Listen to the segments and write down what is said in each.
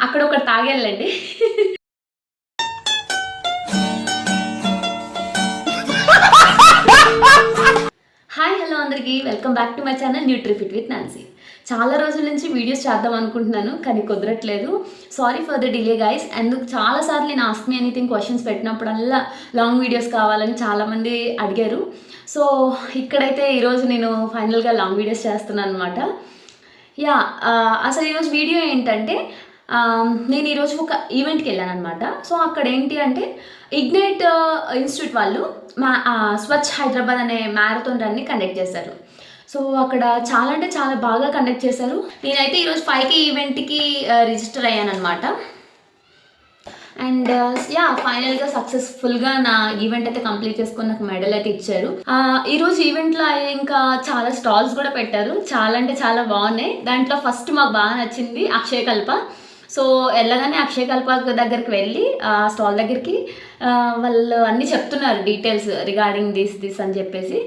అక్కడ ఒకటి తాగేళ్ళండి. హాయ్ హలో అందరికీ, welcome back to my channel Nutrifit with Nancy. చాలా రోజుల నుంచి వీడియోస్ చేద్దాం అనుకుంటున్నాను, కానీ కుదరట్లేదు. Sorry for the delay guys. అందుకు చాలాసార్లు నేను ఆస్క్ మీ ఎనీథింగ్ క్వశ్చన్స్ పెట్టినప్పుడల్లా లాంగ్ వీడియోస్ కావాలని చాలామంది అడిగారు. సో ఇక్కడైతే ఈరోజు నేను ఫైనల్గా లాంగ్ వీడియోస్ చేస్తున్నాను అనమాట. అసలు ఈరోజు వీడియో ఏంటంటే, నేను ఈరోజు ఒక ఈవెంట్కి వెళ్ళాను అనమాట. సో అక్కడ ఏంటి అంటే, ఇగ్నైట్ ఇన్స్టిట్యూట్ వాళ్ళు స్వచ్ఛ హైదరాబాద్ అనే మ్యారథాన్ రన్ని కండక్ట్ చేశారు. సో అక్కడ చాలా అంటే చాలా బాగా కండక్ట్ చేశారు. నేనైతే ఈరోజు 5కి ఈవెంట్కి రిజిస్టర్ అయ్యాను అనమాట. అండ్ ఫైనల్గా సక్సెస్ఫుల్గా నా ఈవెంట్ అయితే కంప్లీట్ చేసుకొని నాకు మెడల్ అయితే ఇచ్చారు. ఈరోజు ఈవెంట్లో ఇంకా చాలా స్టాల్స్ కూడా పెట్టారు. చాలా అంటే చాలా బాగున్నాయి. దాంట్లో ఫస్ట్ మాకు బాగా నచ్చింది అక్షయకల్ప. సో వెళ్ళగానే అక్షయకల్ప దగ్గరికి వెళ్ళి స్టాల్ దగ్గరికి వాళ్ళు అన్నీ చెప్తున్నారు డీటెయిల్స్ రిగార్డింగ్ దిస్ అని చెప్పేసి.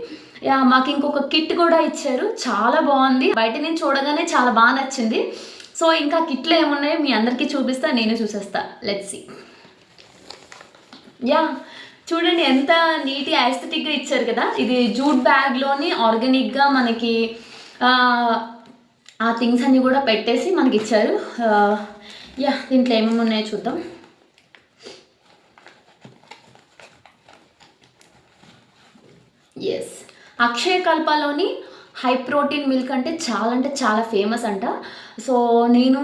మాకు ఇంకొక కిట్ కూడా ఇచ్చారు, చాలా బాగుంది. బయట నుంచి చూడగానే చాలా బాగా నచ్చింది. సో ఇంకా కిట్లో ఏమున్నాయో మీ అందరికీ చూపిస్తా, నేను చూసేస్తా. Let's see. చూడండి ఎంత నీట్ యాస్థెటిక్గా ఇచ్చారు కదా. ఇది జూట్ బ్యాగ్లోని ఆర్గానిక్గా మనకి ఆ థింగ్స్ అన్నీ కూడా పెట్టేసి మనకి ఇచ్చారు. దీంట్లో ఏమేమి ఉన్నాయో చూద్దాం. ఎస్, అక్షయకల్పలోని హై ప్రోటీన్ మిల్క్ అంటే చాలా ఫేమస్ అంట. సో నేను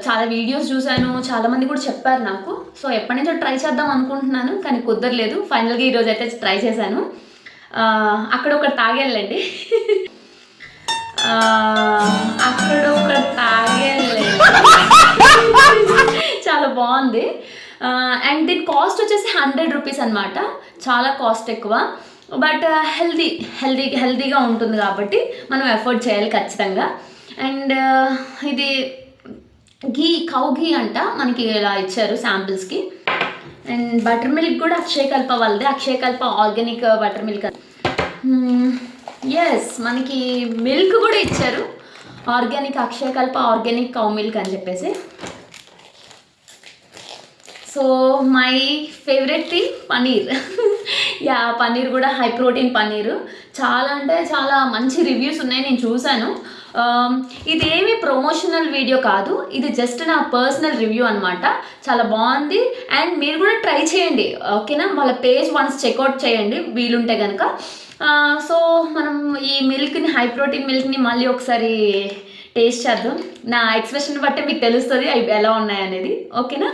చాలా వీడియోస్ చూశాను, చాలామంది కూడా చెప్పారు నాకు. సో ఎప్పటి నుంచో ట్రై చేద్దాం అనుకుంటున్నాను, కానీ కుదరలేదు. ఫైనల్గా ఈరోజు అయితే ట్రై చేశాను. అక్కడ ఒకటి తాగేళ్ళండి. అక్కడ ఒకటి తాగేళ్ళండి. చాలా బాగుంది. అండ్ దీని కాస్ట్ వచ్చేసి 100 రూపీస్ అనమాట. చాలా కాస్ట్ ఎక్కువ, బట్ హెల్దీగా ఉంటుంది కాబట్టి మనం ఎఫోర్డ్ చేయాలి ఖచ్చితంగా. అండ్ ఇది కౌ ఘీ అంట మనకి ఇలా ఇచ్చారు శాంపిల్స్కి. అండ్ బటర్ మిల్క్ కూడా అక్షయకల్ప వాళ్ళదే, Akshayakalpa organic butter milk. Yes, మనకి మిల్క్ కూడా ఇచ్చారు, organic Akshayakalpa organic cow milk అని చెప్పేసి. So my favourite thing paneer. Paneer కూడా హై ప్రోటీన్ పన్నీరు. చాలా అంటే చాలా మంచి రివ్యూస్ ఉన్నాయి, నేను చూశాను. ఇదేమి ప్రమోషనల్ వీడియో కాదు, ఇది జస్ట్ నా పర్సనల్ రివ్యూ అనమాట. చాలా బాగుంది. అండ్ మీరు కూడా ట్రై చేయండి, ఓకేనా? వాళ్ళ పేజ్ వన్స్ చెక్అవుట్ చేయండి వీలుంటే కనుక. సో మనం ఈ మిల్క్ని, హై ప్రోటీన్ మిల్క్ని మళ్ళీ ఒకసారి టేస్ట్ చేద్దాం. నా ఎక్స్ప్రెషన్ బట్టి మీకు తెలుస్తుంది అవి ఎలా ఉన్నాయనేది, ఓకేనా?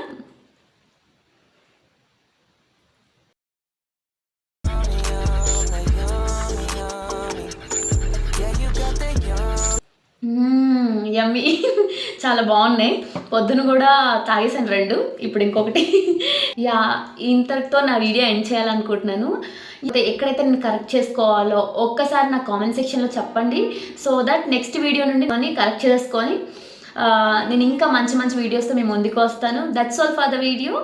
యమ్మీ, చాలా బాగున్నాయి. పొద్దున కూడా తాగేసాను 2, ఇప్పుడు ఇంకొకటి. ఇంతటితో నా వీడియో ఎండ్ చేయాలనుకుంటున్నాను. ఎక్కడైతే నేను కరెక్ట్ చేసుకోవాలో ఒక్కసారి నా కామెంట్ సెక్షన్లో చెప్పండి. సో దట్ నెక్స్ట్ వీడియో నుండి కరెక్ట్ చేసుకొని నేను ఇంకా మంచి మంచి వీడియోస్తో మేము ముందుకు వస్తాను. That's all for the video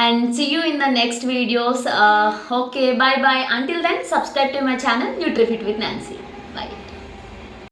and see you in the next videos. Okay, bye. Until then subscribe to my channel Nutrifit with Nancy.